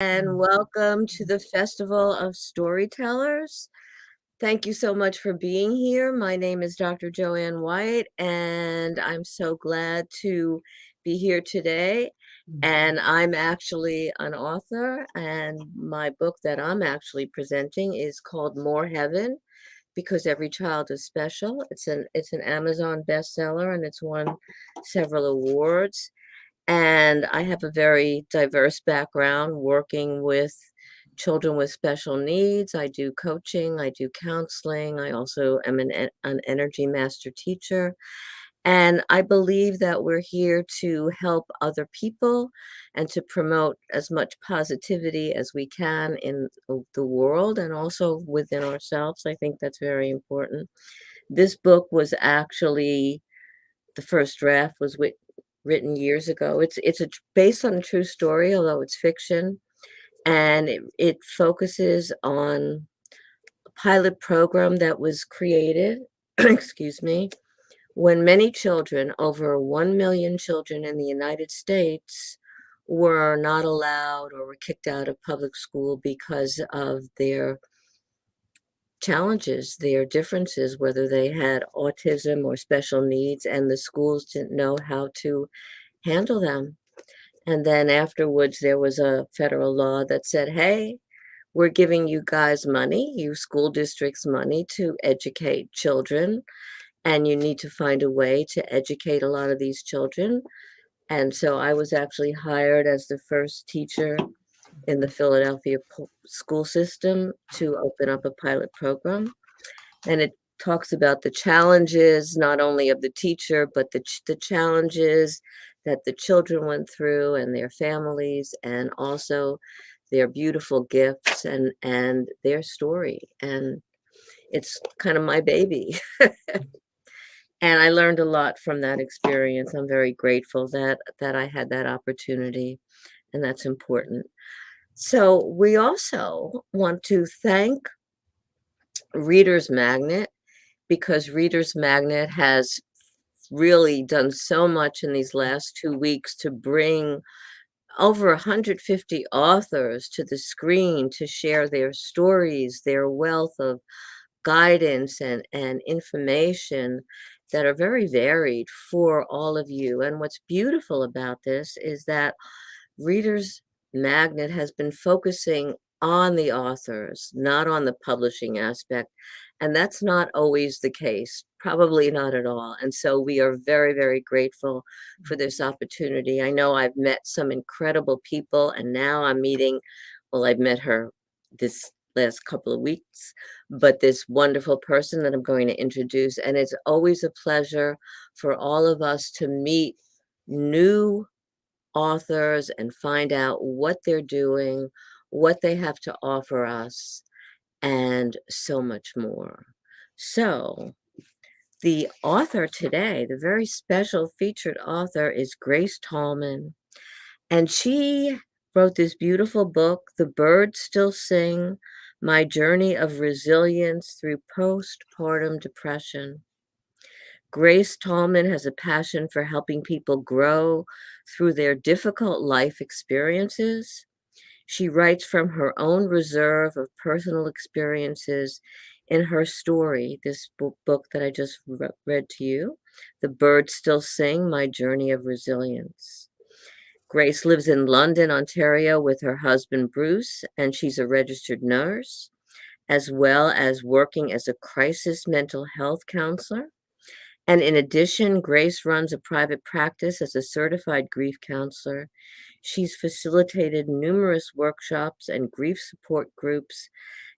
And welcome to the Festival of Storytellers. Thank you so much for being here. My name is Dr. Joanne White, and I'm so glad to be here today. And I'm actually an author, and my book that I'm actually presenting is called More Heaven, because every child is special. It's an Amazon bestseller, and it's won several awards. And I have a very diverse background working with children with special needs. I do coaching, I do counseling. I also am an energy master teacher. And I believe that we're here to help other people and to promote as much positivity as we can in the world and also within ourselves. I think that's very important. This book was actually the first draft was written years ago. It's based on a true story, although it's fiction, and it focuses on a pilot program that was created, excuse me, when many children, over 1 million children in the United States, were not allowed or were kicked out of public school because of their challenges, their differences, whether they had autism or special needs, and the schools didn't know how to handle them. And then afterwards, there was a federal law that said, hey, we're giving you guys money, you school districts money to educate children, and you need to find a way to educate a lot of these children. And so I was actually hired as the first teacher in the Philadelphia school system to open up a pilot program. And it talks about the challenges, not only of the teacher, but the challenges that the children went through and their families, and also their beautiful gifts and their story. And it's kind of my baby. And I learned a lot from that experience. I'm very grateful that I had that opportunity, and that's important. So we also want to thank ReadersMagnet, because ReadersMagnet has really done so much in these last 2 weeks to bring over 150 authors to the screen to share their stories, their wealth of guidance and information that are very varied for all of you. And what's beautiful about this is that Reader's Magnet has been focusing on the authors, not on the publishing aspect. And that's not always the case, probably not at all. And so we are very, very grateful for this opportunity. I know I've met some incredible people, and now I'm meeting, well, I've met her this last couple of weeks, but this wonderful person that I'm going to introduce. And it's always a pleasure for all of us to meet new authors and find out what they're doing, what they have to offer us, and so much more. So, the author today, the very special featured author, is Grace Tallman, and she wrote this beautiful book, The Birds Still Sing: My Journey of Resilience Through Postpartum Depression. Grace Tallman has a passion for helping people grow through their difficult life experiences. She writes from her own reserve of personal experiences in her story, this book that I just read to you, The Birds Still Sing: My Journey of Resilience. Grace lives in London, Ontario with her husband, Bruce, and she's a registered nurse, as well as working as a crisis mental health counselor. And in addition, Grace runs a private practice as a certified grief counselor. She's facilitated numerous workshops and grief support groups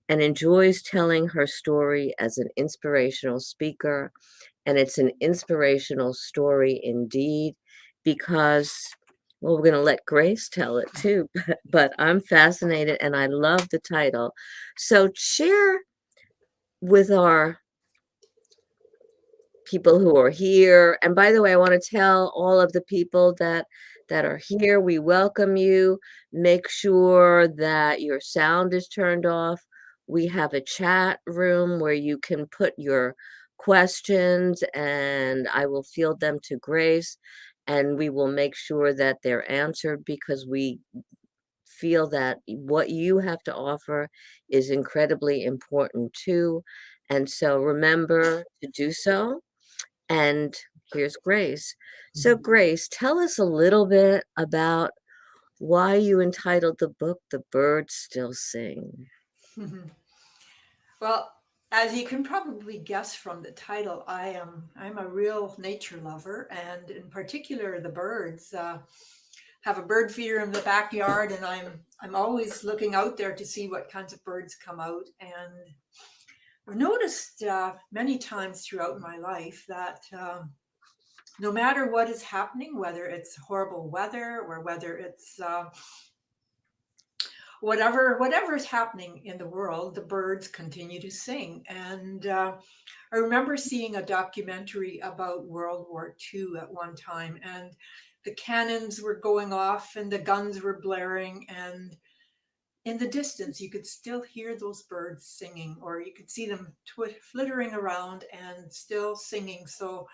and enjoys telling her story as an inspirational speaker. And it's an inspirational story indeed, because, well, we're going to let Grace tell it too, but I'm fascinated and I love the title. So share with our people who are here. And by the way, I want to tell all of the people that are here, we welcome you. Make sure that your sound is turned off. We have a chat room where you can put your questions and I will field them to Grace, and we will make sure that they're answered, because we feel that what you have to offer is incredibly important too. And so remember to do so. And here's Grace. So, Grace, tell us a little bit about why you entitled the book The Birds Still Sing. Well, as you can probably guess from the title, I'm a real nature lover, and in particular, the birds. Have a bird feeder in the backyard, and I'm always looking out there to see what kinds of birds come out. And I've noticed many times throughout my life that no matter what is happening, whether it's horrible weather or whether it's whatever is happening in the world, the birds continue to sing. And I remember seeing a documentary about World War II at one time, and the cannons were going off and the guns were blaring, and in the distance you could still hear those birds singing, or you could see them flittering around and still singing. So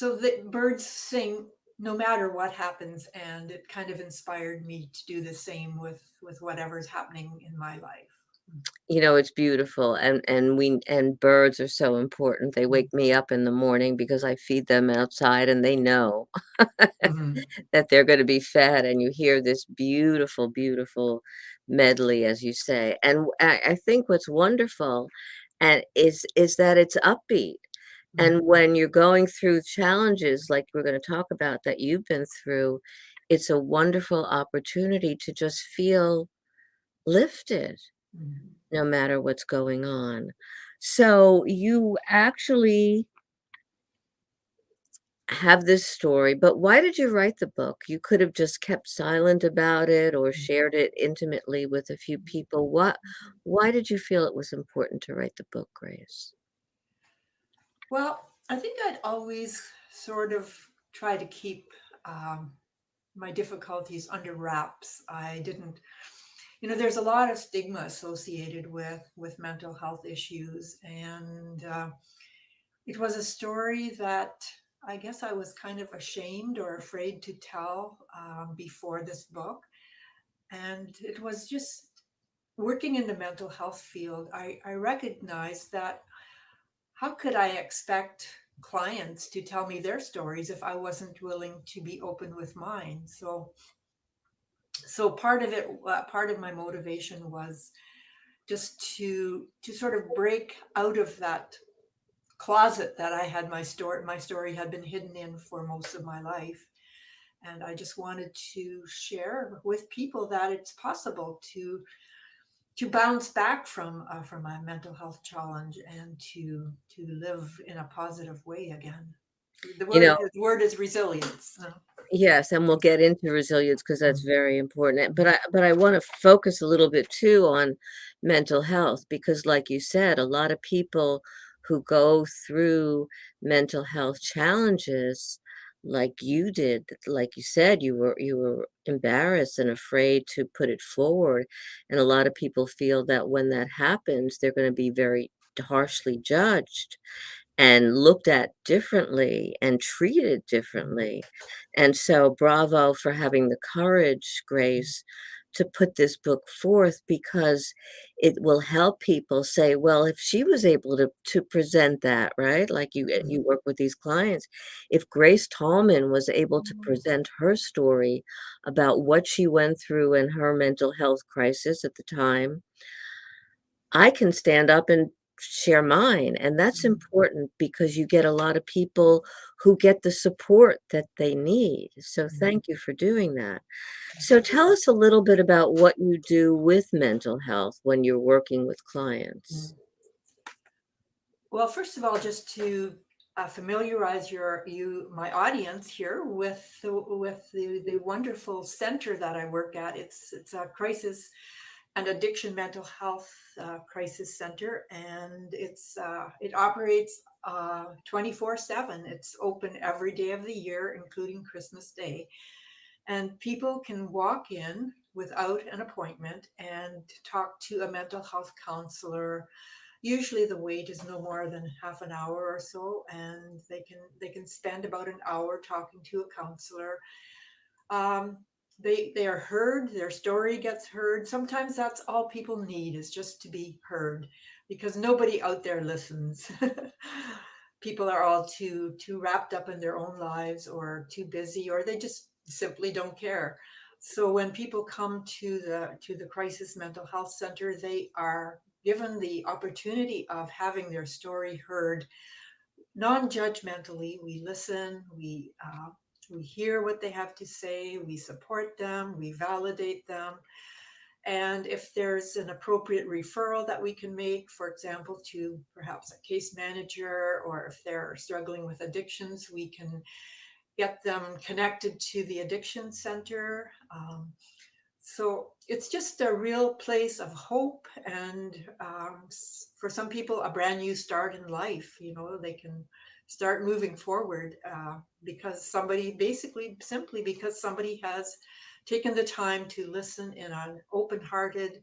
the birds sing no matter what happens, and it kind of inspired me to do the same with whatever's happening in my life. You know, it's beautiful, and birds are so important. They wake me up in the morning because I feed them outside, and they know Mm-hmm. that they're gonna be fed, and you hear this beautiful, beautiful medley, as you say. And I think what's wonderful and is that it's upbeat. And when you're going through challenges like we're gonna talk about that you've been through, it's a wonderful opportunity to just feel lifted Mm-hmm. no matter what's going on. So you actually have this story, but why did you write the book? You could have just kept silent about it or shared it intimately with a few people. Why did you feel it was important to write the book, Grace? Well, I think I'd always sort of try to keep um, my difficulties under wraps. I didn't, there's a lot of stigma associated with mental health issues, and it was a story that I guess I was kind of ashamed or afraid to tell before this book. And it was just working in the mental health field. I recognized that how could I expect clients to tell me their stories if I wasn't willing to be open with mine? So part of my motivation was just to sort of break out of that closet that I had my story had been hidden in for most of my life. And I just wanted to share with people that it's possible to bounce back from a mental health challenge and to live in a positive way again. The You word know, the word is resilience. yes, and we'll get into resilience because that's very important. But I want to focus a little bit too on mental health because like you said, a lot of people who go through mental health challenges like you did, like you said, you were embarrassed and afraid to put it forward. And a lot of people feel that when that happens, they're going to be very harshly judged and looked at differently and treated differently. And so bravo for having the courage, Grace, to put this book forth because it will help people say, well, if she was able to present that, right? Like you work with these clients. If Grace Tallman was able to present her story about what she went through in her mental health crisis at the time, I can stand up and share mine, and that's important because you get a lot of people who get the support that they need. So thank you for doing that. So tell us a little bit about what you do with mental health when you're working with clients. Well, first of all, just to familiarize my audience here with the wonderful center that I work at. It's a crisis and addiction mental health crisis center, and it operates 24/7. It's open every day of the year, including Christmas Day, and people can walk in without an appointment and talk to a mental health counselor. Usually the wait is no more than half an hour or so, and they can spend about an hour talking to a counselor. Um, they are heard, their story gets heard. Sometimes that's all people need, is just to be heard, because nobody out there listens. People are all too wrapped up in their own lives, or too busy, or they just simply don't care. So when people come to the crisis mental health center, they are given the opportunity of having their story heard non-judgmentally. We listen, we hear what they have to say, we support them, we validate them. And if there's an appropriate referral that we can make, for example, to perhaps a case manager, or if they're struggling with addictions, we can get them connected to the addiction center. So it's just a real place of hope, and for some people, a brand new start in life. You know, they can start moving forward, because somebody, basically, simply because somebody has taken the time to listen in an open-hearted,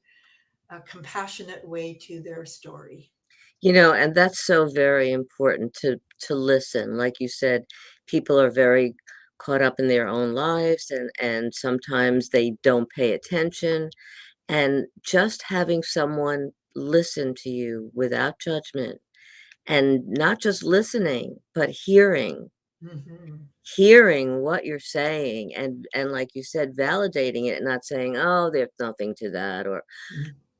compassionate way to their story. And that's so very important to listen. Like you said, people are very caught up in their own lives, and sometimes they don't pay attention. And just having someone listen to you without judgment, and not just listening, but Hmm. hearing what you're saying, and like you said, validating it, and not saying, "Oh, there's nothing to that," or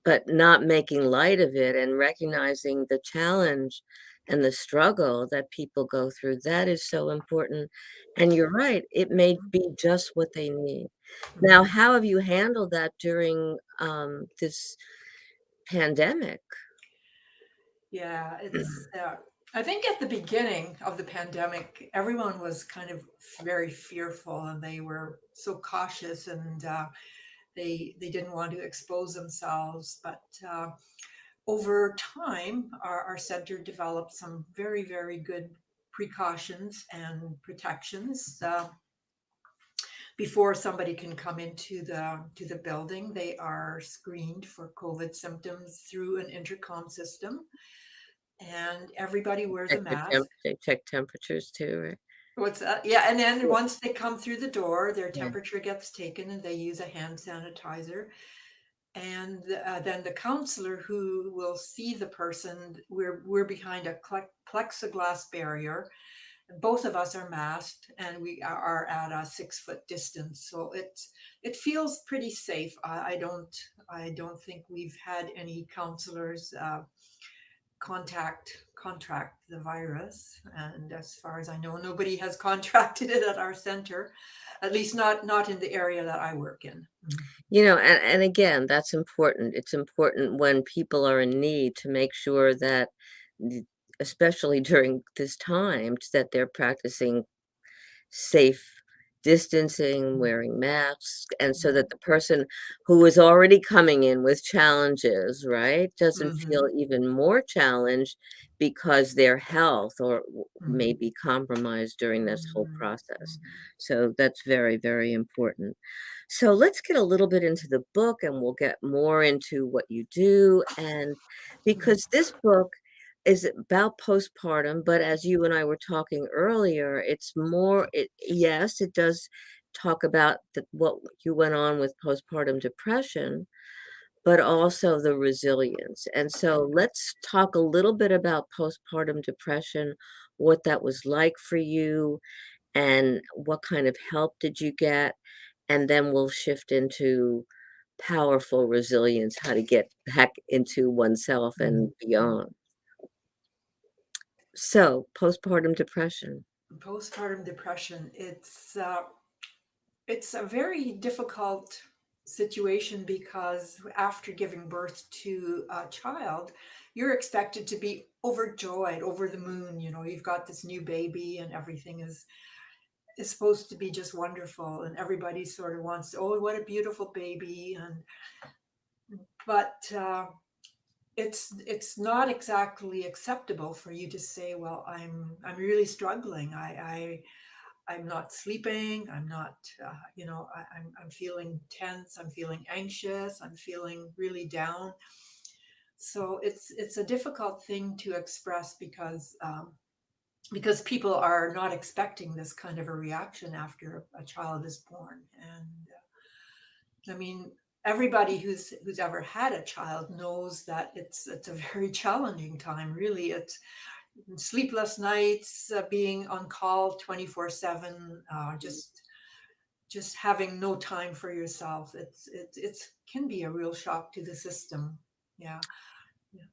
but not making light of it, and recognizing the challenge and the struggle that people go through. That is so important. And you're right, it may be just what they need. Now, Hmm. how have you handled that during this pandemic? Yeah, I think at the beginning of the pandemic, everyone was kind of very fearful, and they were so cautious, and they didn't want to expose themselves. But over time, our center developed some very, very good precautions and protections. Before somebody can come into the building, they are screened for COVID symptoms through an intercom system, and everybody wears a mask. They check temperatures too, right? What's that? Yeah, and then Yeah. once they come through the door, their Yeah. temperature gets taken, and they use a hand sanitizer. And then the counselor who will see the person, we're behind a plexiglass barrier. Both of us are masked, and we are at a 6 foot distance, so it feels pretty safe. I don't think we've had any counselors contract the virus, and as far as I know, nobody has contracted it at our center, at least not in the area that I work in. And again, that's important. It's important when people are in need to make sure that, th- especially during this time, that they're practicing safe distancing, Mhm. wearing masks, and so that Mhm. the person who is already coming in with challenges, right, doesn't feel Mhm. even more challenged because their health or may Mhm. be compromised during this whole Mhm. process. Mhm. So that's very, very important. So let's get a little bit into the book, and we'll get more into what you do. And because this book is about postpartum, but as you and I were talking earlier, it's more yes, it does talk about what you went on with postpartum depression, but also the resilience. And so let's talk a little bit about postpartum depression, what that was like for you, and what kind of help did you get, and then we'll shift into powerful resilience, how to get back into oneself and Mhm. Mhm. beyond. So, postpartum depression. Postpartum depression, it's a very difficult situation, because after giving birth to a child, you're expected to be overjoyed, over the moon. You know, you've got this new baby, and everything is supposed to be just wonderful, and everybody sort of wants, oh, what a beautiful baby. And but it's not exactly acceptable for you to say, well, I'm really struggling. I'm not sleeping. I'm not, I'm feeling tense. I'm feeling anxious. I'm feeling really down. So it's a difficult thing to express, because people are not expecting this kind of a reaction after a child is born. And I mean, everybody who's ever had a child knows that it's a very challenging time. Really, it's sleepless nights, being on call 24/7, just having no time for yourself. It's can be a real shock to the system. Yeah. Yeah.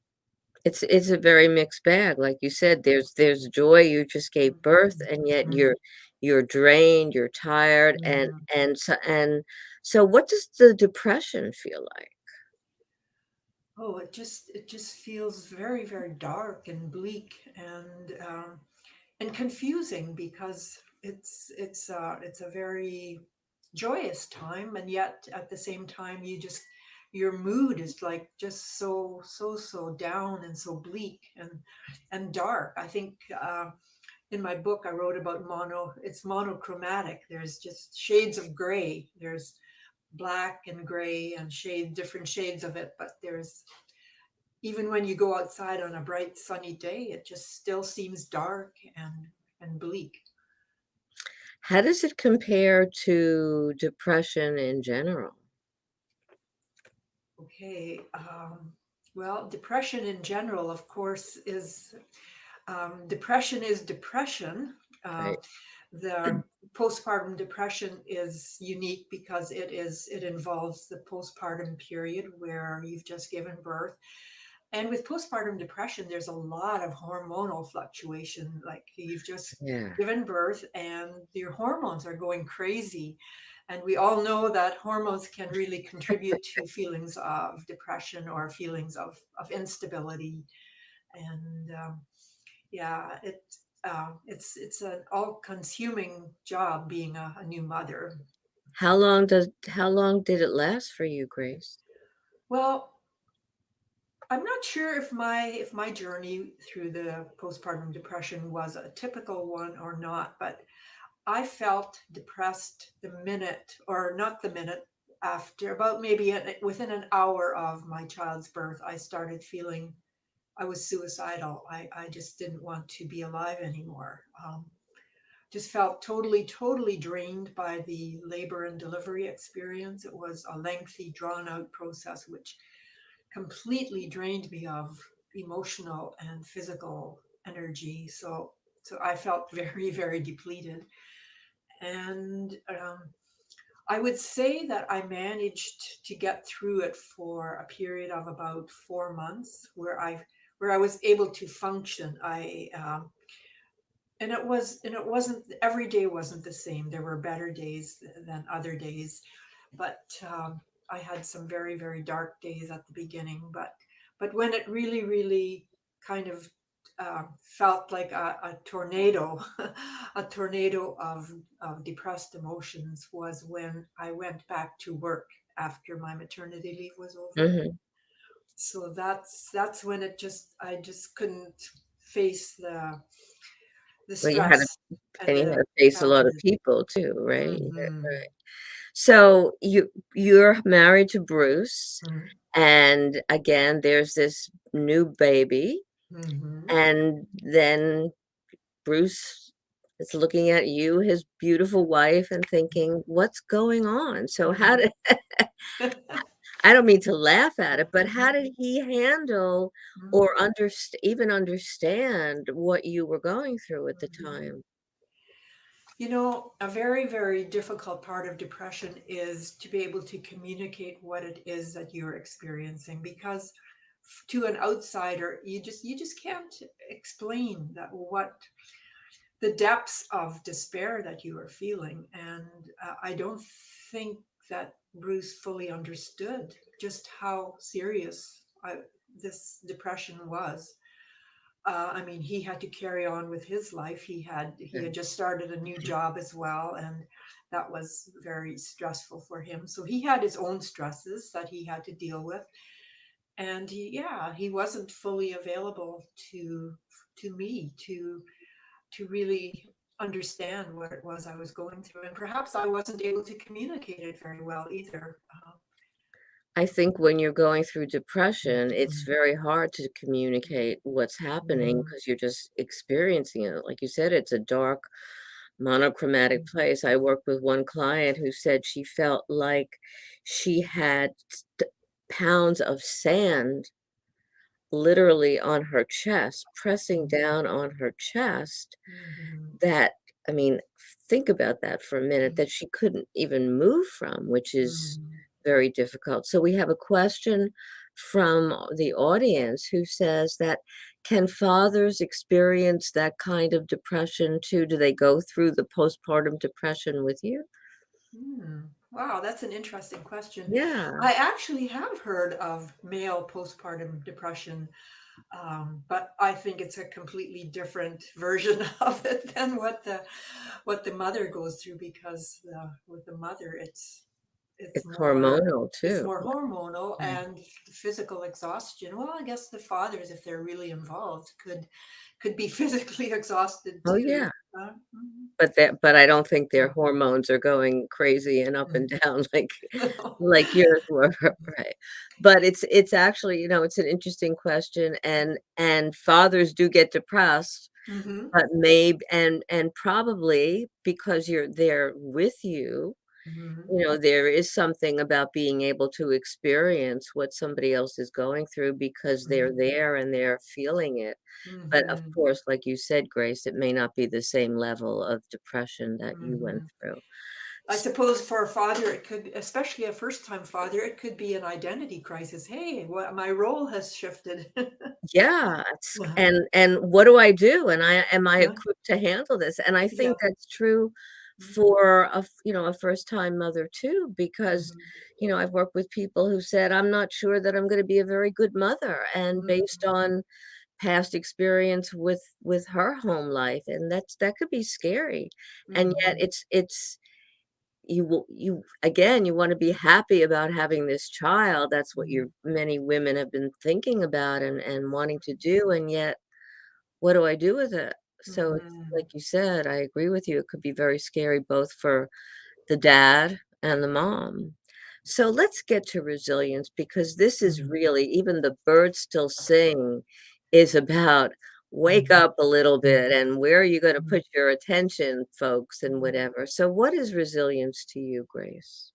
It's a very mixed bag, like you said, there's joy, you just gave birth, and yet Mhm. you're drained, you're tired, Mhm. and so what does the depression feel like? Oh, it just feels very, very dark and bleak and confusing because it's a very joyous time, and yet at the same time your mood is like just so down and so bleak and dark. I think in my book I wrote about it's monochromatic. There's just shades of gray. There's black and gray and different shades of it, but there's even when you go outside on a bright sunny day, it just still seems dark and bleak. How does it compare to depression in general? Okay. Well, depression in general, of course, is depression is depression. Uh, Right. the postpartum depression is unique because it involves the postpartum period where you've just given birth. And with postpartum depression, there's a lot of hormonal fluctuation. Like you've just Yeah. given birth and your hormones are going crazy. And we all know that hormones can really contribute to feelings of depression or feelings of instability. And yeah, it's an all-consuming job being a new mother. How long did it last for you, Grace? Well, I'm not sure if my journey through the postpartum depression was a typical one or not, but I felt depressed the minute, or not the minute, after about maybe within an hour of my child's birth. I started feeling I was suicidal. I just didn't want to be alive anymore. Just felt totally drained by the labor and delivery experience. It was a lengthy, drawn out process, which completely drained me of emotional and physical energy. So I felt very depleted. And I would say that I managed to get through it for a period of about 4 months, where I was able to function. I and it wasn't every day wasn't the same. There were better days than other days, but I had some very dark days at the beginning. But when it really kind of felt like a tornado, a tornado of depressed emotions, was when I went back to work after my maternity leave was over. Mhm. So that's when I just couldn't face the Well, you had to stress and and you had the to face a lot of challenges. people too, right? Hmm. Right. So you're married to Bruce, Hmm. and again, there's this new baby, Hmm. and then Bruce is looking at you, his beautiful wife, and thinking, "What's going on?" So how Hmm. did I don't mean to laugh at it, but how did he handle or even understand what you were going through at the time? You know, a very difficult part of depression is to be able to communicate what it is that you're experiencing, because to an outsider, you just can't explain that what the depths of despair that you are feeling. And I don't think that Bruce fully understood just how serious this depression was. I mean, he had to carry on with his life. He had just started a new job as well, and that was very stressful for him. So he had his own stresses that he had to deal with, and he wasn't fully available to me to really understand what it was I was going through, and perhaps I wasn't able to communicate it very well either. I think when you're going through depression, it's Mhm. very hard to communicate what's happening Mhm. because you're just experiencing it. Like you said, it's a dark monochromatic place. I worked with one client who said she felt like she had pounds of sand literally on her chest, pressing down on her chest, Mhm. that, I mean, think about that for a minute, Mhm. that she couldn't even move from, which is Mhm. very difficult. So we have a question from the audience who says that, can fathers experience that kind of depression too? Do they go through the postpartum depression with you? Wow, that's an interesting question. Yeah, I actually have heard of male postpartum depression, but I think it's a completely different version of it than what the mother goes through, because with the mother it's it's more hormonal it's too. more hormonal Yeah. and physical exhaustion. Well, I guess the fathers, if they're really involved, could be physically exhausted Oh too. yeah. Mhm. But I don't think their hormones are going crazy and up and down like yours were, right. But it's actually, it's an interesting question, and fathers do get depressed, Mhm. but maybe, and probably because you're there with you, Mhm. there is something about being able to experience what somebody else is going through because they're Mhm. there and they're feeling it. But of Mhm. course, like you said, Grace, it may not be the same level of depression that you went Mhm. through. I S suppose for a father, it could, especially a first-time father, it could be an identity crisis. Hey, what my role has shifted. Yeah, Yeah. and what do I do? And am I Yeah. equipped to handle this? And I Yeah. think that's true Mhm. for a first-time mother too, because, Mhm. I've worked with people who said, "I'm not sure that I'm gonna be a very good mother," and Mhm. based on past experience with her home life, and that could be scary. And yet Mhm. it's you again, you wanna be happy about having this child. That's what Mhm. your many women have been thinking about and wanting to do, and yet, what do I do with it? So it's Mhm. like you said, I agree with you, it could be very scary both for the dad and the mom. So let's get to resilience, because this is Mhm. really, even the birds still sing is about wake Mhm. up a little bit, and where are you going to Mhm. put your attention, folks, and Mhm. whatever. So what is resilience to you, Grace?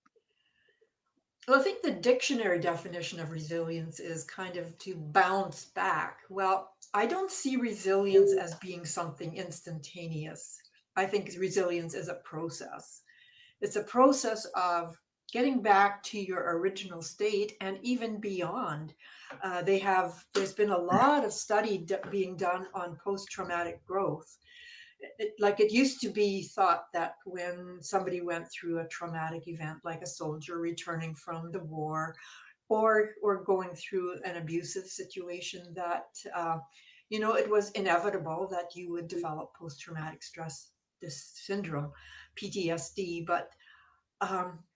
Well, I think the dictionary definition of resilience is kind of to bounce back. Well, I don't see resilience as being something instantaneous. I think resilience is a process. It's a process of getting back to your original state and even beyond. There's been a lot of being done on post-traumatic growth. Like it used to be thought that when somebody went through a traumatic event, like a soldier returning from the war, or going through an abusive situation, that it was inevitable that you would develop post-traumatic stress this syndrome, PTSD. But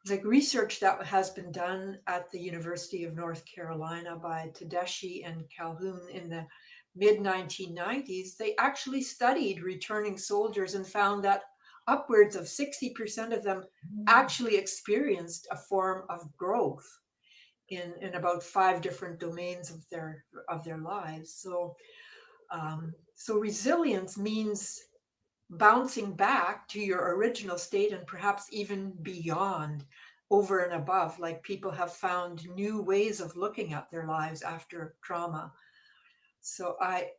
like research that has been done at the University of North Carolina by Tedeschi and Calhoun in the mid 1990s, they actually studied returning soldiers and found that upwards of 60% of them actually experienced a form of growth in about five different domains of their lives. So resilience means bouncing back to your original state and perhaps even beyond, over and above. Like people have found new ways of looking at their lives after trauma. So I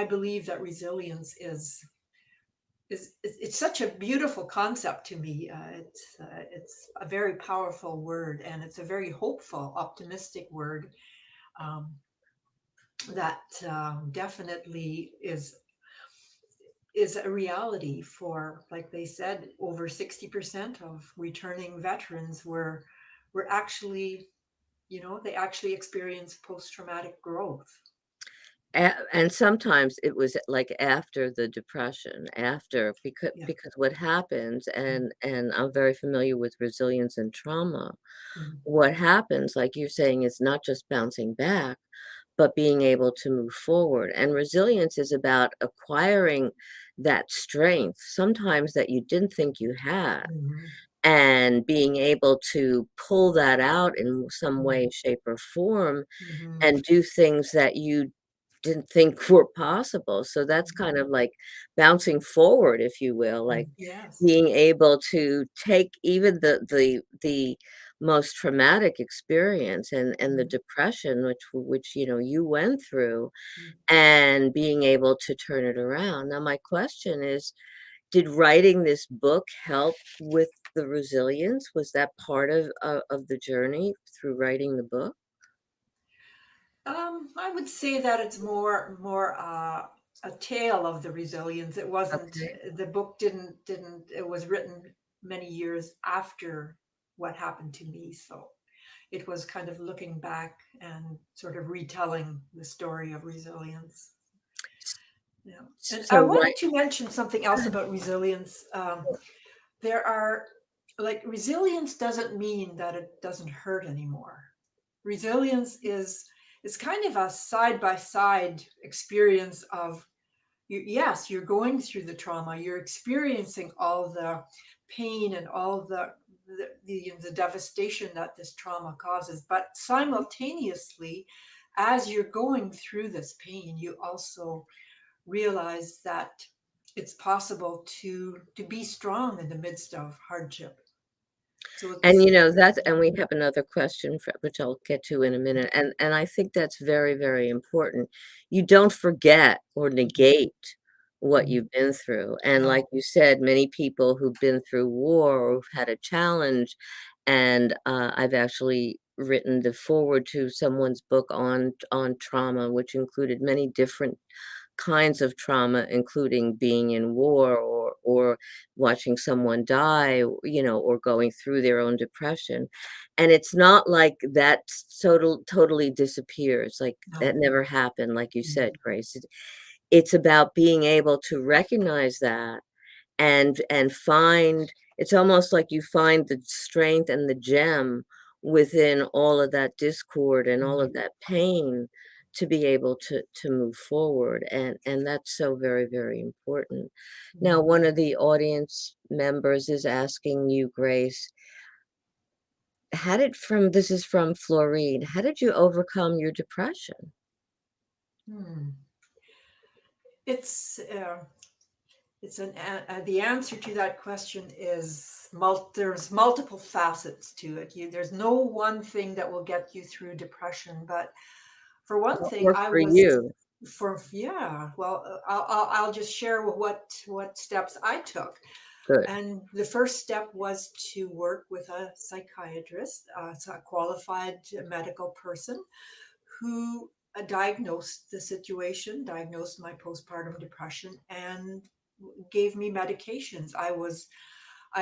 believe that resilience is it's such a beautiful concept to me. It's a very powerful word, and it's a very hopeful, optimistic word, um, that definitely is a reality for, like they said, over 60% of returning veterans were actually, they actually experienced post-traumatic growth. And sometimes it was like after the depression, after, Yeah. because what happens, and I'm very familiar with resilience and trauma. Mhm. What happens, like you're saying, is not just bouncing back, but being able to move forward. And resilience is about acquiring that strength, sometimes that you didn't think you had, Mhm. and being able to pull that out in some Mhm. way, shape, or form, Mhm. and do things that you didn't think were possible. So that's kind of like bouncing forward, if you will, like Yes. being able to take even the most traumatic experience and the Mm, depression which you went through, mm. and being able to turn it around. Now my question is, did writing this book help with the resilience? Was that part of the journey through writing the book? I would say that it's more a tale of the resilience. It wasn't Okay. the book didn't it was written many years after what happened to me, so it was kind of looking back and sort of retelling the story of resilience. Yeah, and I So wanted right. to mention something else about resilience. There are like resilience doesn't mean that it doesn't hurt anymore. Resilience is it's kind of a side by side experience of yes, you're going through the trauma, you're experiencing all the pain and all the devastation that this trauma causes, but simultaneously as you're going through this pain, you also realize that it's possible to be strong in the midst of hardship. So And, it's that's and we have another question for which I'll get to in a minute, and I think that's very, very important. You don't forget or negate what mm, you've been through, and like no. you said, many people who've been through war or who've had a challenge, and, I've actually written the foreword to someone's book on trauma, which included many different kinds of trauma, including being in war or watching someone die, or going through their own depression. And it's not like that totally disappears. Like that No. never happened, like you Mm, said, Grace. It's about being able to recognize that and find it's almost like you find the strength and the gem within all of that discord and all mm, of that pain to be able to move forward, and that's so very, very important. Now, mm. one of the audience members is asking you, Grace, this is from Florine, how did you overcome your depression? Hmm. It's the answer to that question is there's multiple facets to it. There's no one thing that will get you through depression, but for one What thing, worked I for was you? for yeah. Well, I'll just share what steps I took. Good. And the first step was to work with a psychiatrist, so a qualified medical person who diagnosed the situation, diagnosed my postpartum depression, and gave me medications. I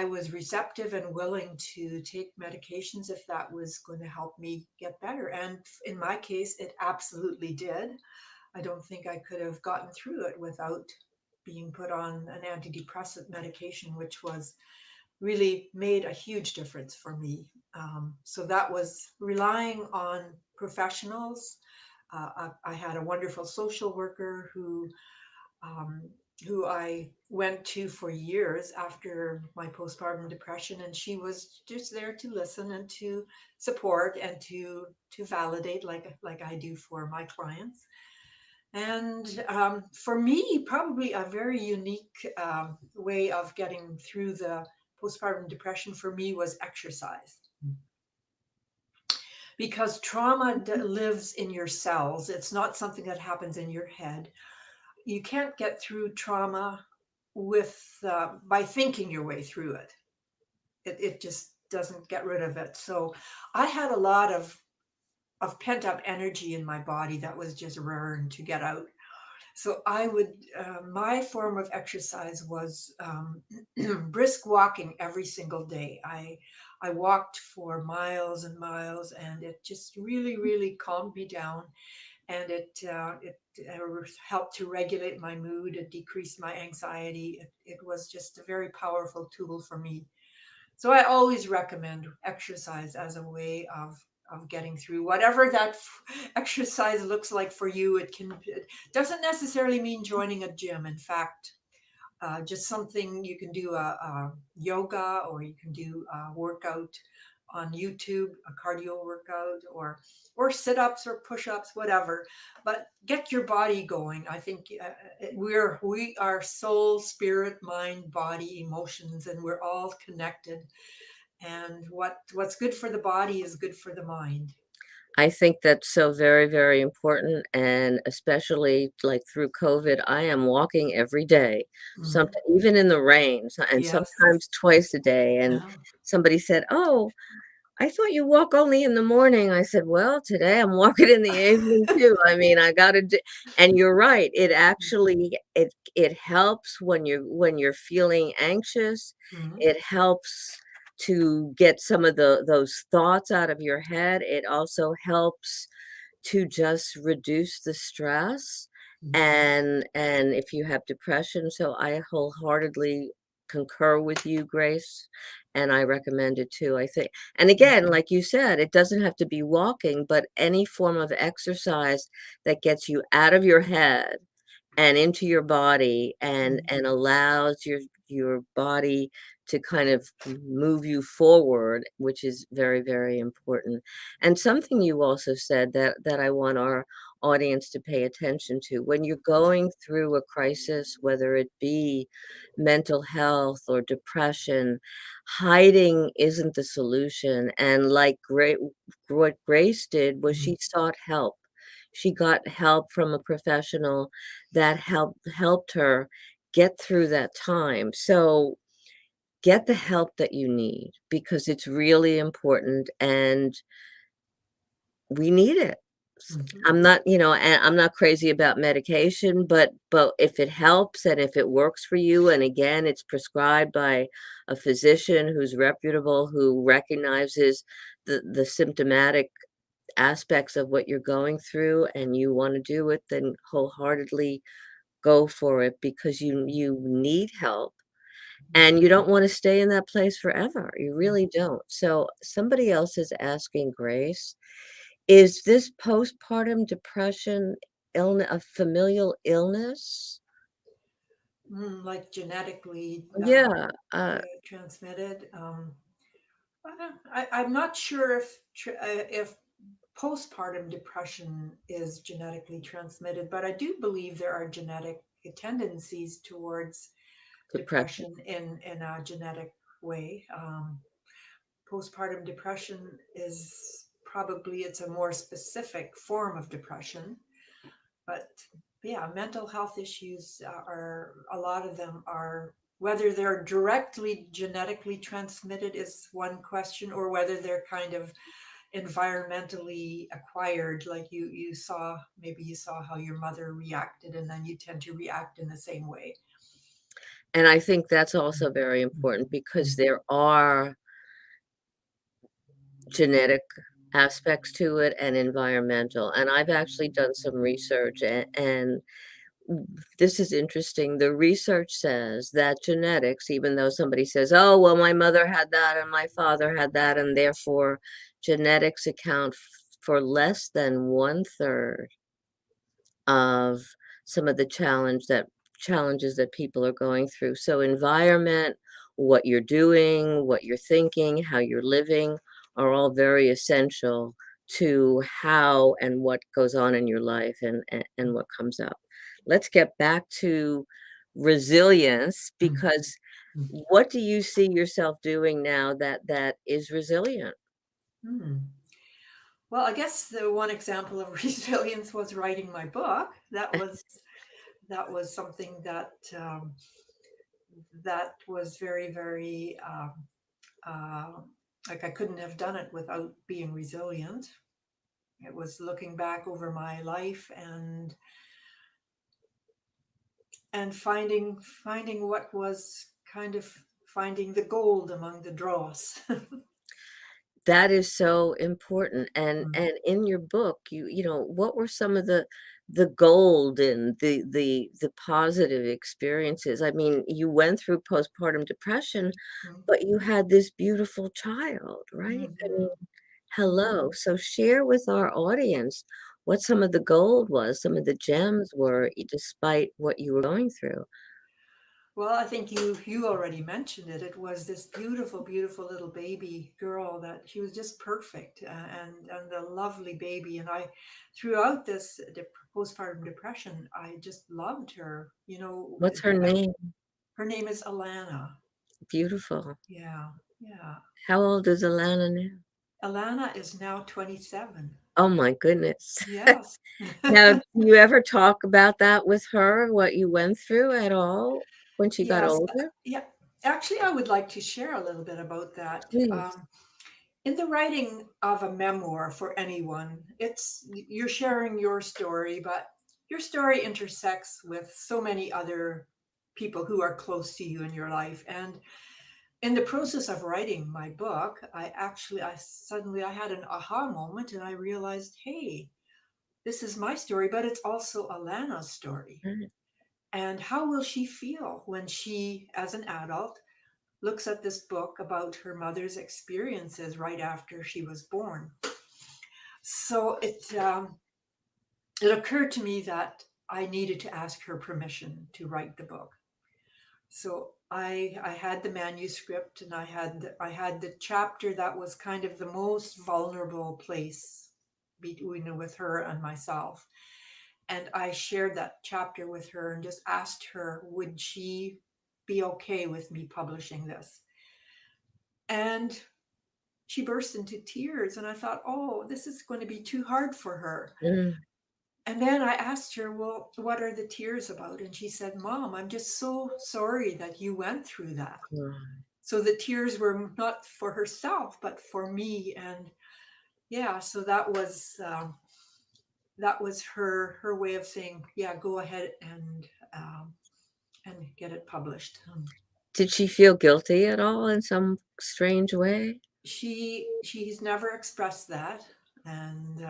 was receptive and willing to take medications if that was going to help me get better. And in my case, it absolutely did. I don't think I could have gotten through it without being put on an antidepressant medication, which was really made a huge difference for me. So that was relying on professionals. I had a wonderful social worker um, who I went to for years after my postpartum depression, and she was just there to listen and to support and to validate, like I do for my clients. And for me, probably a very unique way of getting through the postpartum depression for me was exercise. Because trauma lives in your cells. It's not something that happens in your head. You can't get through trauma with by thinking your way through it. It just doesn't get rid of it. So I had a lot of pent up energy in my body that was just raring to get out. So my form of exercise was brisk walking every single day. I walked for miles and miles, and it just really, really calmed me down, and it helped to regulate my mood. It decreased my anxiety. It was just a very powerful tool for me. So I always recommend exercise as a way of getting through whatever that exercise looks like for you. It doesn't necessarily mean joining a gym. In fact, just something you can do a yoga, or you can do a workout on YouTube, a cardio workout, or sit-ups or push-ups, whatever. But get your body going. I think we are soul, spirit, mind, body, emotions, and we're all connected. And what's good for the body is good for the mind. I think that's so very, very important, and especially, like, through COVID, I am walking every day, some Mhm. even in the rain, and Yes. sometimes twice a day, and Yeah. somebody said, "Oh, I thought you walk only in the morning." I said, "Well, today I'm walking in the evening too. I mean, I gotta do." And you're right. It actually it helps when you're feeling anxious. Mhm. It helps to get some of those thoughts out of your head. It also helps to just reduce the stress, Mhm. and if you have depression, so I wholeheartedly concur with you, Grace, and I recommend it too, I think. And again, like you said, it doesn't have to be walking, but any form of exercise that gets you out of your head and into your body, Mhm. and allows your body to kind of move you forward, which is very, very important. And something you also said that I want our audience to pay attention to: when you're going through a crisis, whether it be mental health or depression, hiding isn't the solution. And like what Grace did was Mhm. she sought help. She got help from a professional that helped her get through that time. So get the help that you need, because it's really important, and we need it. Mhm. I'm not, and I'm not crazy about medication, but if it helps and if it works for you, and again, it's prescribed by a physician who's reputable, who recognizes the symptomatic aspects of what you're going through, and you want to do it, then wholeheartedly go for it, because you need help, and you don't want to stay in that place forever. You really don't. So somebody else is asking, Grace, is this postpartum depression illness a familial illness? Like genetically Yeah, transmitted. I'm not sure if postpartum depression is genetically transmitted, but I do believe there are genetic tendencies towards depression. depression in a genetic way. Postpartum depression is probably it's a more specific form of depression, but yeah, mental health issues are a lot of them are whether they're directly genetically transmitted is one question, or whether they're kind of environmentally acquired, like you saw, maybe you saw how your mother reacted and then you tend to react in the same way. And I think that's also very important, because there are genetic aspects to it and environmental. And I've actually done some research, and this is interesting. The research says that genetics, even though somebody says, "Oh, well, my mother had that and my father had that, and therefore genetics account for less than one third of some of the challenges that people are going through." So environment, what you're doing, what you're thinking, how you're living are all very essential to how and what goes on in your life, and what comes up. Let's get back to resilience, because what do you see yourself doing now that is resilient? Hmm. Well, I guess the one example of resilience was writing my book. That was something that was very, very uh, like I couldn't have done it without being resilient. It was looking back over my life and finding what was kind of finding the gold among the dross. That is so important, Mm, and in your book, what were some of the gold and the positive experiences? I mean, you went through postpartum depression, mm, but you had this beautiful child, right? I mean, mhm, hello. So share with our audience what some of the gold was, some of the gems were, despite what you were going through. Well, I think you already mentioned it. It was this beautiful, beautiful little baby girl that she was just perfect, and a lovely baby. And I, throughout this postpartum depression, I just loved her. You know, What's her name? her name is Alana. Beautiful. Yeah, yeah. How old is Alana now? Alana is now 27. Oh my goodness. Yes. Now, do you ever talk about that with her, what you went through at all when she got Yes. older? Yeah. Actually, I would like to share a little bit about that. Please. In the writing of a memoir for anyone, it's you're sharing your story, but your story intersects with so many other people who are close to you in your life. And in the process of writing my book, I had an aha moment and I realized, hey, this is my story, but it's also Alana's story. Right. And how will she feel when she, as an adult, looks at this book about her mother's experiences right after she was born? So it occurred to me that I needed to ask her permission to write the book. So I had the manuscript, and I had the chapter that was kind of the most vulnerable place between with her and myself. And I shared that chapter with her and just asked her, would she be okay with me publishing this? And she burst into tears. And I thought, oh, this is going to be too hard for her. Mm, And then I asked her, well, what are the tears about? And she said, Mom, I'm just so sorry that you went through that. right. So the tears were not for herself, but for me. And yeah, so that was her way of saying, yeah, go ahead and get it published. Did she feel guilty at all in some strange way? She's never expressed that, and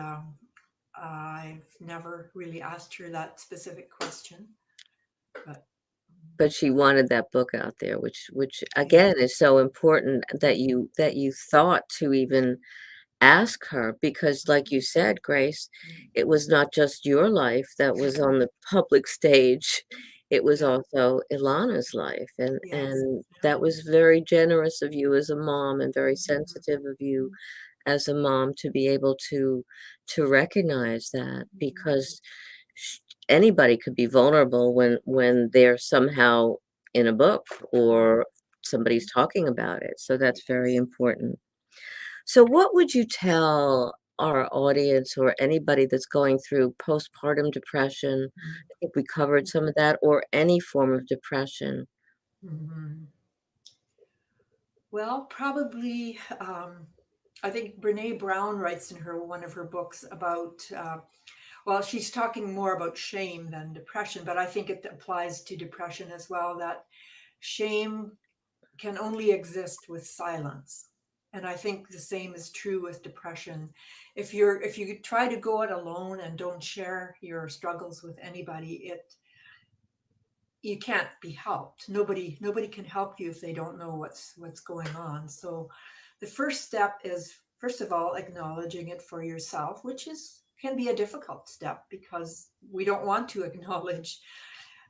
I've never really asked her that specific question, but But she wanted that book out there, which yeah. again is so important that you thought to even ask her because like you said, Grace, it was not just your life that was on the public stage. It was Yeah. also Ilana's life. Yes. And Yeah. that was very generous of you as a mom and very Mhm. sensitive of you as a mom to be able to recognize that Mhm. because sh- anybody could be vulnerable when they're somehow in a book Mhm. or somebody's talking about it. So that's very Yes. important. So what would you tell our audience or anybody that's going through postpartum depression? I think we covered some of that, or any form of depression. Mhm. Well, probably. I think Brene Brown writes in her one of her books about. Well, she's talking more about shame than depression, but I think it applies to depression as well. That shame can only exist with silence, and I think the same is true with depression. If you try to go it alone and don't share your struggles with anybody, it you can't be helped. Nobody can help you if they don't know what's going on. So the first step is, first of all, acknowledging it for yourself, which is can be a difficult step because we don't want to acknowledge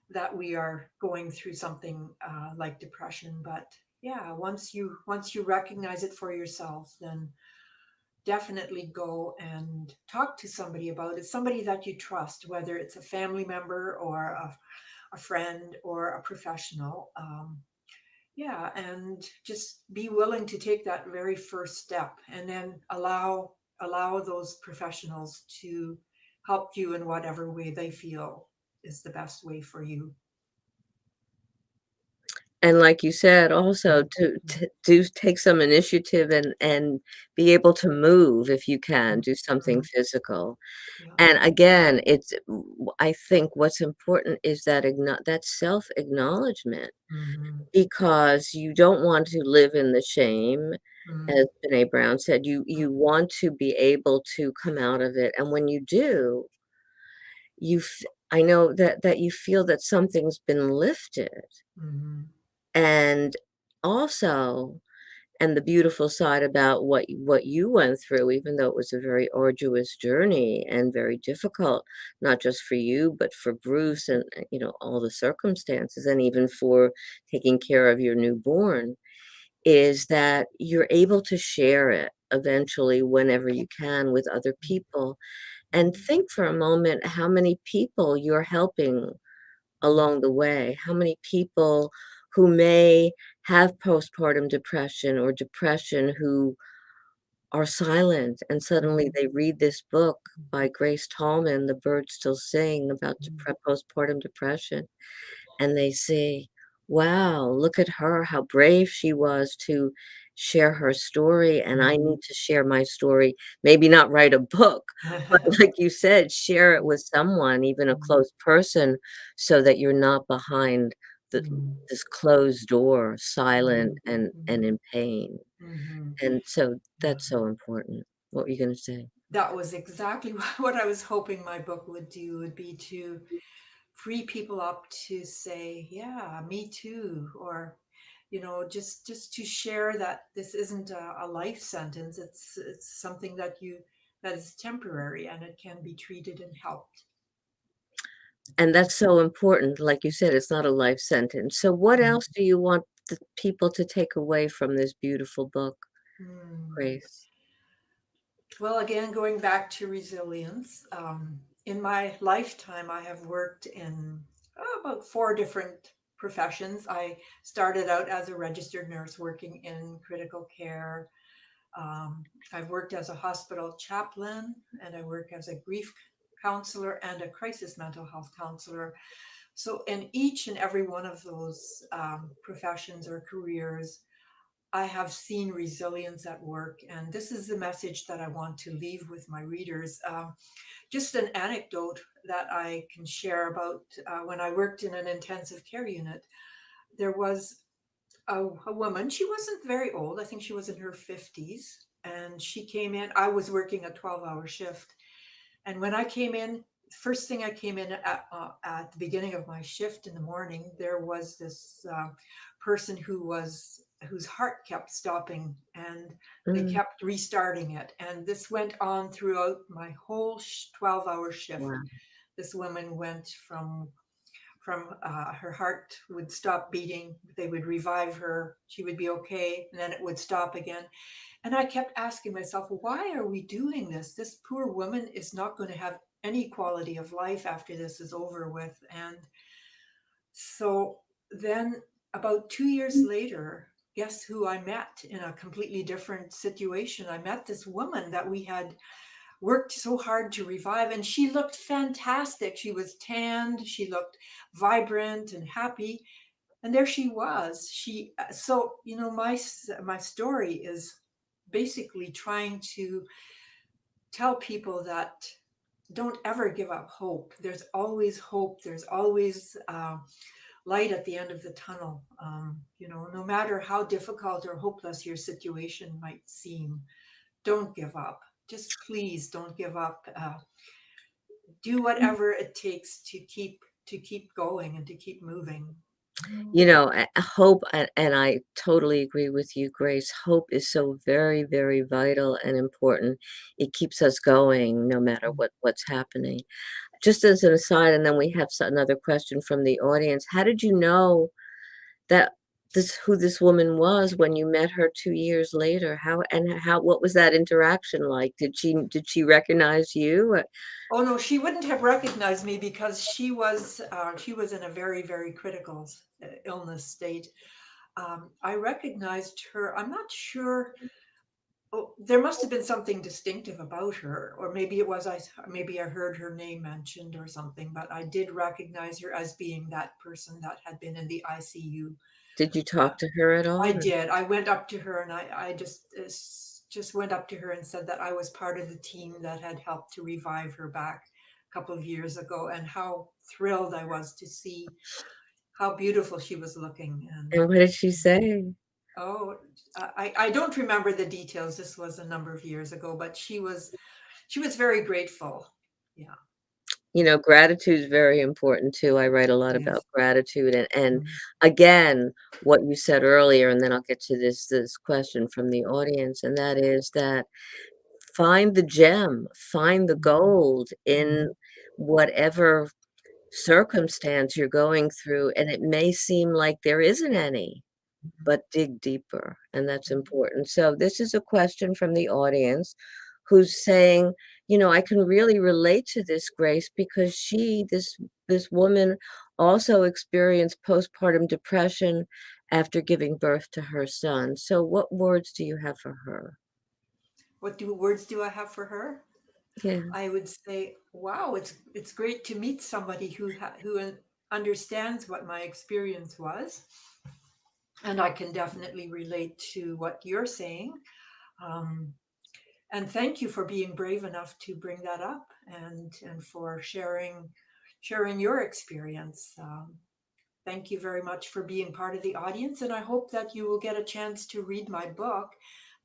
that we are going through something like depression. But yeah, once you recognize it for yourself, then definitely go and talk to somebody about it, somebody that you trust, whether it's a family member or a friend or a professional. Yeah, and just be willing to take that very first step, and then allow those professionals to help you in whatever way they feel is the best way for you. And like you said, also Mhm. to do take some initiative and be able to move if you can, do something Mhm. physical. Yeah. And again, I think what's important is that self-acknowledgement Mhm. because you don't want to live in the shame, as Mhm. Brené Brown said, you want to be able to come out of it, and when you do, you f I know that you feel that something's been lifted, Mhm. and also, And the beautiful side about what you went through, even though it was a very arduous journey and very difficult, not just for you, but for Bruce and, all the circumstances, and even for taking care of your newborn, is that you're able to share it eventually whenever you can with other people. And think for a moment how many people you're helping along the way, how many people who may have postpartum depression or depression who are silent, and suddenly they read this book by Grace Tallman, The Birds Still Sing, about postpartum depression, and they say, "Wow, look at her, how brave she was to share her story, and I need to share my story." Maybe not write a book, but like you said, share it with someone, even a close person, so that you're not behind the this closed door, silent and in pain. Mhm. And so Yeah. that's so important. What were you gonna say? That was exactly what I was hoping my book would do, would be to free people up to say, yeah, me too, or just to share that this isn't a life sentence. It's something that is temporary, and it can be treated and helped. And that's so important. Like you said, it's not a life sentence. So what else do you want the people to take away from this beautiful book, Mm. Grace? Well, again, going back to resilience, in my lifetime, I have worked in about 4 different professions. I started out as a registered nurse working in critical care. I've worked as a hospital chaplain, and I work as a grief counselor and a crisis mental health counselor. So, in each and every one of those professions or careers, I have seen resilience at work, and this is the message that I want to leave with my readers. Just an anecdote that I can share about when I worked in an intensive care unit. There was a woman. She wasn't very old. I think she was in her 50s. And she came in. I was working a 12-hour shift. And when I came in, first thing I came in at the beginning of my shift in the morning, there was this person whose heart kept stopping, and they Mm, kept restarting it. And this went on throughout my whole 12-hour shift. wow. This woman went from her heart would stop beating, they would revive her, she would be okay, and then it would stop again. And I kept asking myself, why are we doing this? This poor woman is not going to have any quality of life after this is over with. And so then, about 2 years later, guess who I met in a completely different situation? I met this woman that we had worked so hard to revive, and she looked fantastic. She was tanned, she looked vibrant and happy, and there she was. My story is basically trying to tell people that don't ever give up hope. There's always hope. There's always light at the end of the tunnel. No matter how difficult or hopeless your situation might seem, don't give up. Just please don't give up. Do whatever it takes to keep going and to keep moving. Hope, and I totally agree with you, Grace. Hope is so very, very vital and important. It keeps us going no matter what's happening. Just as an aside, and then we have another question from the audience. How did you know that who this woman was when you met her 2 years later? What was that interaction like? Did she recognize you? Oh no, she wouldn't have recognized me because she was in a very, very critical illness state. I recognized her. I'm not sure. Oh, there must have been something distinctive about her, or maybe I heard her name mentioned or something. But I did recognize her as being that person that had been in the ICU. Did you talk to her at I all? did. I went up to her, and I just went up to her and said that I was part of the team that had helped to revive her back a couple of years ago, and how thrilled I was to see how beautiful she was looking. And And what did she say? oh, I don't remember the details. This was a number of years ago, but she was very grateful. Yeah. Gratitude is very important too. I write a lot about Yes. gratitude and Mhm. again, what you said earlier, and then I'll get to this question from the audience, and that is that find the gem, find the Mhm. gold in Mhm. whatever circumstance you're going through, and it may seem like there isn't any, Mhm. but dig deeper, and that's Mhm. important. So this is a question from the audience who's saying, I can really relate to this, Grace, because this woman also experienced postpartum depression after giving birth to her son. So what words do you have for her? What do words do I have for her? Yeah. I would say, wow, it's great to meet somebody who understands what my experience was, and I can definitely relate to what you're saying. Um, and thank you for being brave enough to bring that up and for sharing your experience. Thank you very much for being part of the audience, and I hope that you will get a chance to read my book,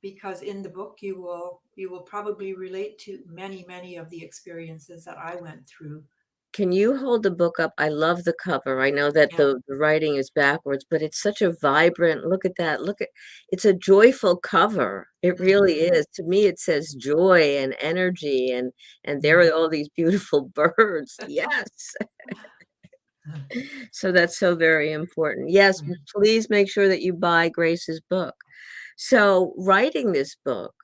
because in the book you will probably relate to many of the experiences that I went through. Can you hold the book up? I love the cover. I know that Yeah. the writing is backwards, but it's such a vibrant, look at that. It's a joyful cover. It really Hmm. is. To me, it says joy and energy and there are all these beautiful birds. Yes. So that's so very important. Yes, please make sure that you buy Grace's book. So writing this book,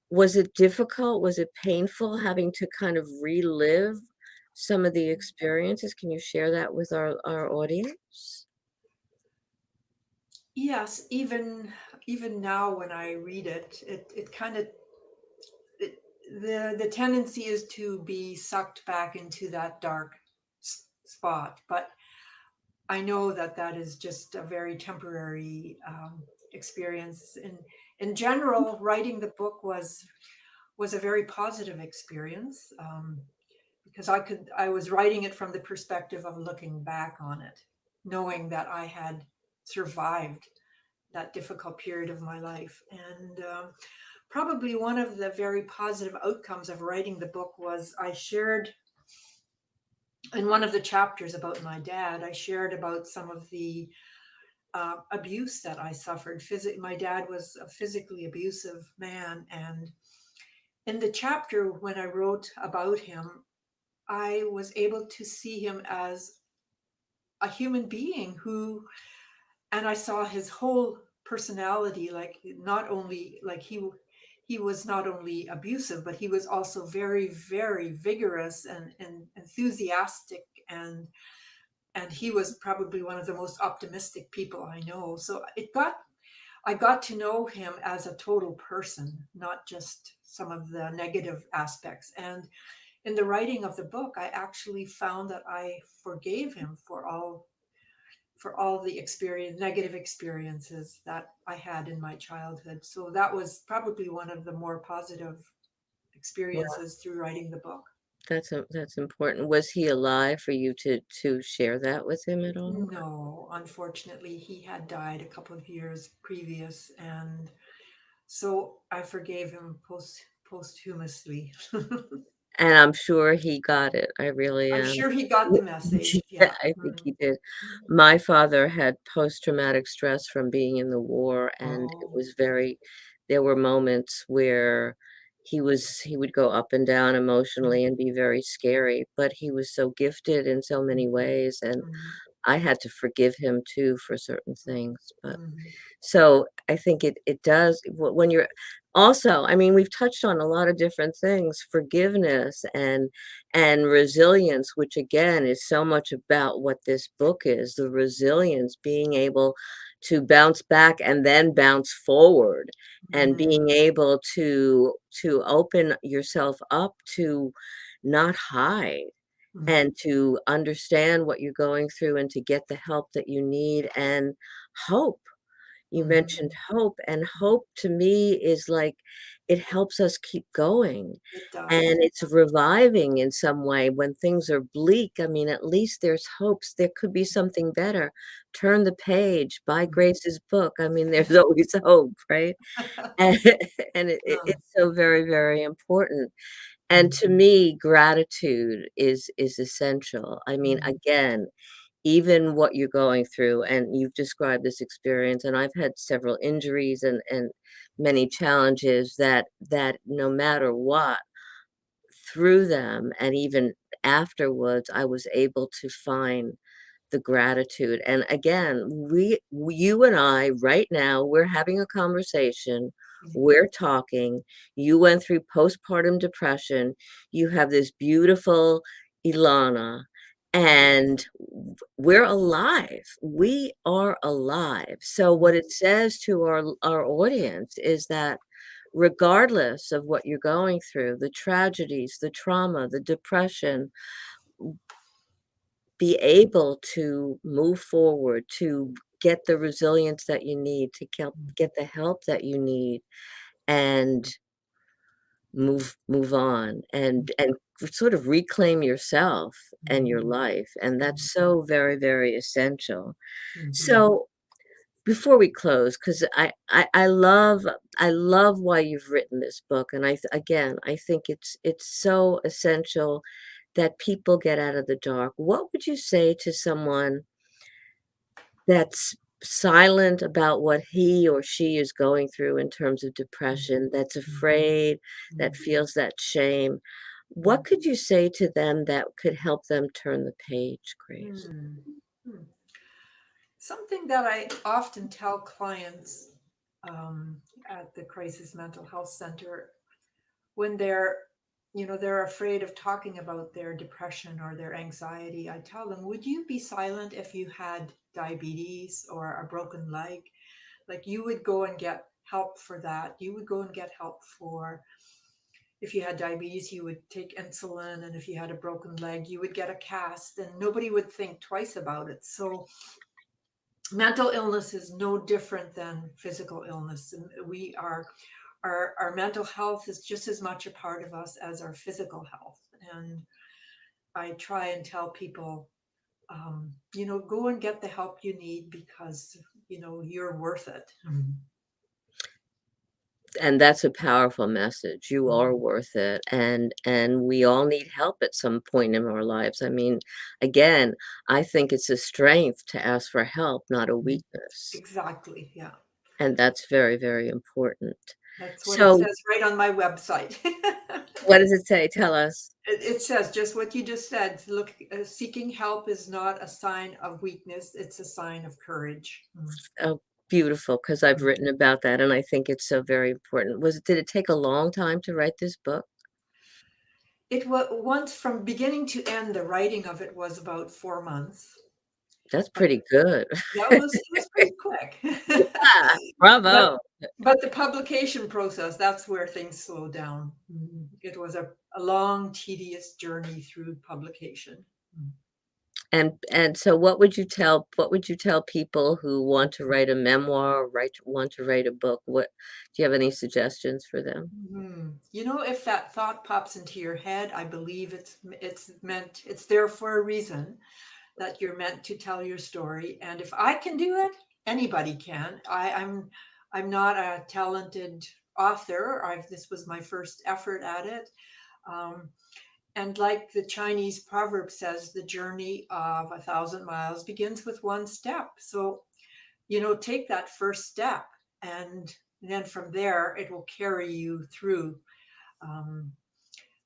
was it difficult? Was it painful having to kind of relive some of the experiences? Can you share that with our audience? Yes, even now when I read it, it kind of it, the tendency is to be sucked back into that dark spot, but I know that that is just a very temporary experience. In general, writing the book was a very positive experience, because I was writing it from the perspective of looking back on it, knowing that I had survived that difficult period of my life. And probably one of the very positive outcomes of writing the book was I shared in one of the chapters about my dad. I shared about some of the abuse that I suffered. My dad was a physically abusive man, and in the chapter when I wrote about him, I was able to see him as a human being and I saw his whole personality, like not only like he was not only abusive, but he was also very vigorous and enthusiastic, and he was probably one of the most optimistic people I know. So I got to know him as a total person, not just some of the negative aspects. And in the writing of the book, I actually found that I forgave him for all the negative experiences that I had in my childhood. So that was probably one of the more positive Well, experiences through writing the book. that's important. Was he alive for you to share that with him at all? No, unfortunately, he had died a couple of years previous, and so I forgave him posthumously. And I'm sure he got it. I really I'm am. sure he got the message. Yeah, Yeah. I think Mhm. he did. My father had post-traumatic stress from being in the war, and it Oh. was very there were moments where he would go up and down Mhm. emotionally and be very scary, but he was so gifted in so many ways, and Mhm. I had to forgive him too for certain things, but Mhm. so I think it does when you're also, I mean, we've touched on a lot of different things, forgiveness and resilience, which again is so much about what this book is, the resilience, being able to bounce back and then bounce forward and Mhm. being able to open yourself up to not hide Mhm. and to understand what you're going through and to get the help that you need and hope. You mentioned Mhm. hope, and hope to me is like it helps us keep going, It and does. it's reviving in some way when things are bleak. I mean, at least there's hopes. There could be something better. Turn the page, buy Mhm. Grace's book. I mean, there's always hope, right? And, and Uh, it's so very, very important. And to me, gratitude is essential. I mean, Mhm. again, even what you're going through, and you've described this experience, and I've had several injuries and many challenges that no matter what, through them and even afterwards, I was able to find the gratitude. And again, you and I right now, we're having a conversation, Yeah. we're talking. You went through postpartum depression. You have this beautiful Ilana, and we're alive. We are alive. So what it says to our audience is that regardless of what you're going through, the tragedies, the trauma, the depression, be able to move forward, to get the resilience that you need, to get the help that you need, and move on and sort of reclaim yourself and your Mhm. life. And Mhm. that's so very, very essential. Mhm. So before we close, because I love why you've written this book, and again, I think it's so essential that people get out of the dark. What would you say to someone that's silent about what he or she is going through in terms of depression, that's Mhm. afraid, that Mhm. feels that shame? What Mhm. could you say to them that could help them turn the page, Grace? Hmm. Hmm. Something that I often tell clients at the Crisis Mental Health Center when they're afraid of talking about their depression or their anxiety, I tell them, would you be silent if you had diabetes or a broken leg? Like you would go and get help for that. You would go and get help for if you had diabetes, you would take insulin, and if you had a broken leg, you would get a cast, and nobody would think twice about it. So mental illness is no different than physical illness. And we are our mental health is just as much a part of us as our physical health. And I try and tell people, go and get the help you need because you're worth it. And that's a powerful message. You are Mhm. worth it, and we all need help at some point in our lives. I mean, again, I think it's a strength to ask for help, not a Mhm. weakness, Exactly. Yeah. and that's very, very important. That's what it So, says right on my website. what does it say? Tell us. It says just what you just said. Look, seeking help is not a sign of weakness, it's a sign of courage. Oh, beautiful, because 'cause I've Mm. written about that, and I think it's so very important. Did it take a long time to write this book? It was once from beginning to end, the writing of it was about 4 months. That's But pretty good. that was it was pretty quick. Yeah, But bravo. but the publication process, that's where things slowed down. It was a long, tedious journey through publication. Mm. And so what would you tell people who want to write a memoir or want to write a book? What do you have any suggestions for them? If that thought pops into your head, I believe it's there for a reason, that you're meant to tell your story. And if I can do it, anybody can. I'm not a talented author. This was my first effort at it. Um, and like the Chinese proverb says, the journey of 1,000 miles begins with one step. So, take that first step, and then from there, it will carry you through. Um,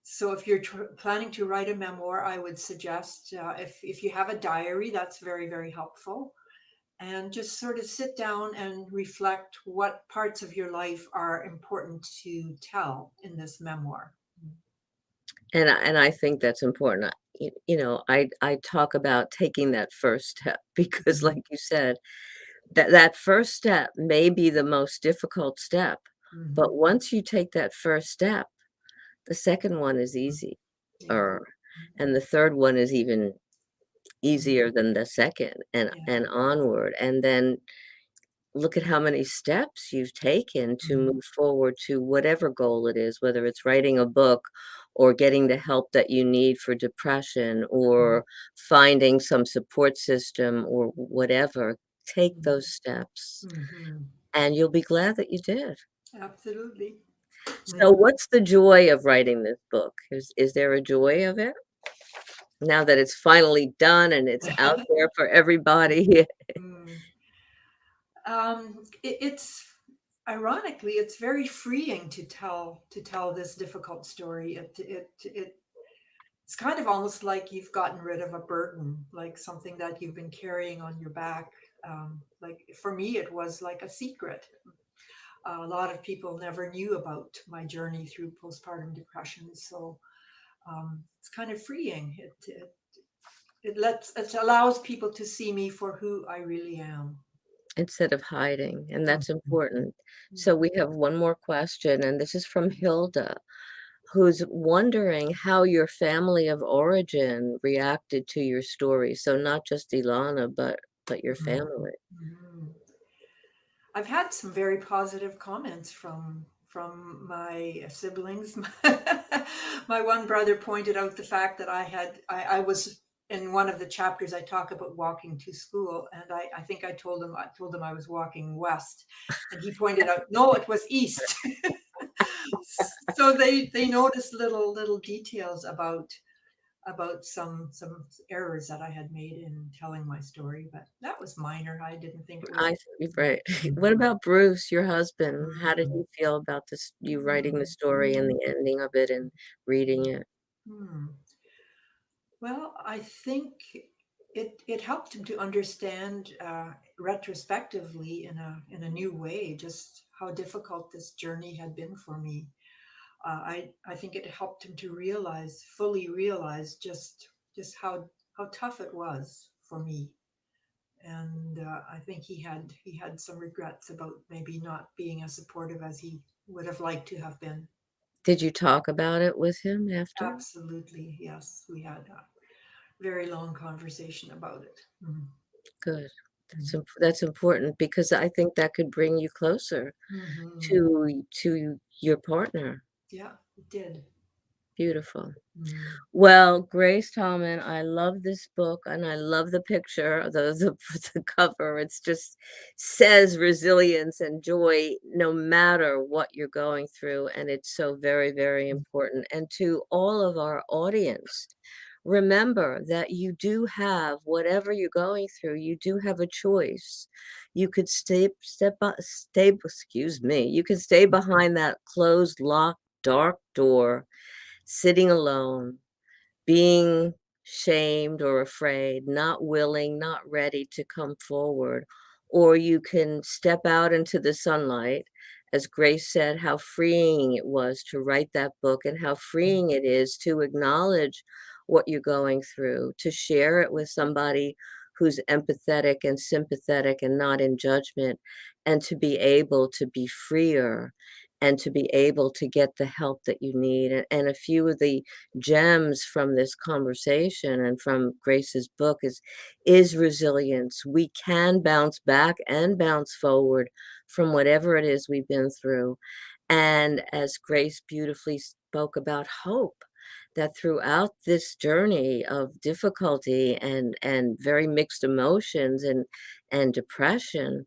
so if you're planning to write a memoir, I would suggest if you have a diary, that's very, very helpful. And just sort of sit down and reflect what parts of your life are important to tell in this memoir. And I think that's important. I talk about taking that first step because Mhm. like you said, that first step may be the most difficult step, Mhm. but once you take that first step, the second one is Mhm. easy, Yeah. or and the third one is even Mhm. easier than the second, Yeah. and onward. And then look at how many steps you've taken to Mhm. move forward to whatever goal it is, whether it's writing a book or getting the help that you need for depression Mhm. or finding some support system or whatever. Take those steps Mhm. and you'll be glad that you did. Absolutely. So what's the joy of writing this book? Is there a joy of it? Now that it's finally done and it's out there for everybody. Mm. It's ironically, it's very freeing to tell this difficult story. It's kind of almost like you've gotten rid of a burden, like something that you've been carrying on your back. Like for me, it was like a secret. A lot of people never knew about my journey through postpartum depression, so it's kind of freeing. It allows people to see me for who I really am. Instead of hiding, and that's Mhm. important. So Mhm. we have one more question, and this is from Hilda, who's wondering how your family of origin reacted to your story. So not just Ilana, but your Mhm. family. Mhm. I've had some very positive comments from my siblings. My one brother pointed out the fact that I was in one of the chapters I talk about walking to school, and I think I told him I was walking west, and he pointed out no, it was east. So they noticed little details about some errors that I had made in telling my story, but that was minor. I didn't think it was. I see, right. What about Bruce, your husband? How did he feel about this, you writing the story and the ending of it and reading it? Hmm. Well, I think it helped him to understand retrospectively in a new way just how difficult this journey had been for me. I think it helped him to fully realize just how tough it was for me. And I think he had some regrets about maybe not being as supportive as he would have liked to have been. Did you talk about it with him after? Absolutely, yes. We had a very long conversation about it. Mhm. Good. Mhm. That's important because I think that could bring you closer Mhm. to your partner. Yeah, it did. Beautiful. Mhm. Well, Grace Tallman, I love this book and I love the picture, the cover. It's just says resilience and joy no matter what you're going through. And it's so very, very important. And to all of our audience, remember that you do have whatever you're going through, you do have a choice. You could excuse me, you could stay behind that closed, locked, dark door, sitting alone, being shamed or afraid, not willing, not ready to come forward. Or you can step out into the sunlight. As Grace said, how freeing it was to write that book and how freeing it is to acknowledge what you're going through, to share it with somebody who's empathetic and sympathetic and not in judgment, and to be able to be freer and to be able to get the help that you need. And a few of the gems from this conversation and from Grace's book is resilience. We can bounce back and bounce forward from whatever it is we've been through. And as Grace beautifully spoke about hope, that throughout this journey of difficulty and very mixed emotions and depression,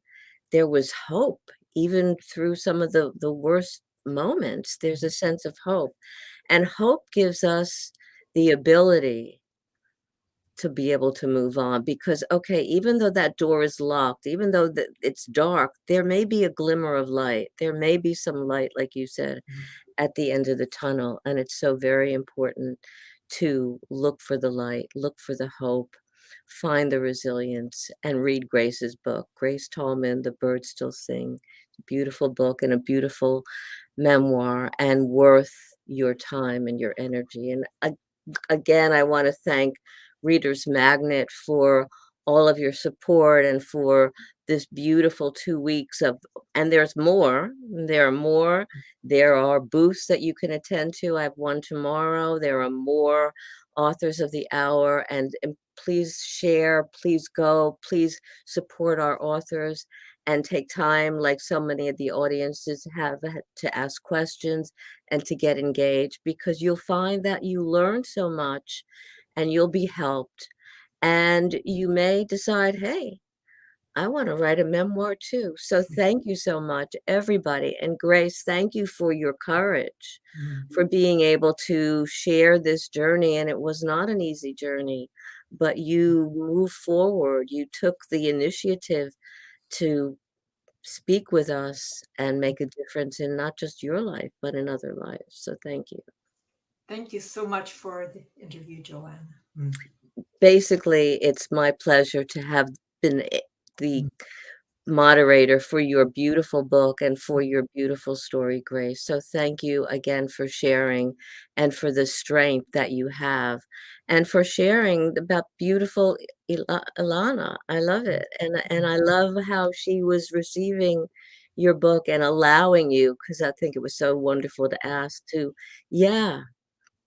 there was hope. Even through some of the worst moments, there's a sense of hope. And hope gives us the ability to be able to move on because, okay, even though that door is locked, even though it's dark, there may be a glimmer of light. There may be some light, like you said, at the end of the tunnel. And it's so very important to look for the light, look for the hope, find the resilience, and read Grace's book. Grace Tallman, The Birds Still Sing. Beautiful book and a beautiful memoir and worth your time and your energy. And again, I want to thank Reader's Magnet for all of your support and for this beautiful 2 weeks of, and there's more, there are more. There are booths that you can attend to. I have one tomorrow. There are more authors of the hour, and please share, please go, please support our authors and take time, like so many of the audiences have, to ask questions and to get engaged, because you'll find that you learn so much and you'll be helped. And you may decide, hey, I wanna write a memoir too. So thank you so much, everybody. And Grace, thank you for your courage, Mm. for being able to share this journey, and it was not an easy journey, but you moved forward. You took the initiative to speak with us and make a difference in not just your life, but in other lives. So thank you. Thank you so much for the interview, Joanne. Mm. Basically, it's my pleasure to have been the Mm. moderator for your beautiful book and for your beautiful story, Grace. So thank you again for sharing and for the strength that you have and for sharing about beautiful Ilana. I love it. And I love how she was receiving your book and allowing you, because I think it was so wonderful to ask to, yeah,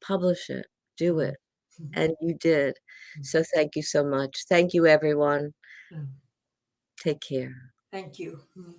publish it, do Mm. it. And you did. So thank you so much. Thank you, everyone. Mm. Take care. Thank you. Mm.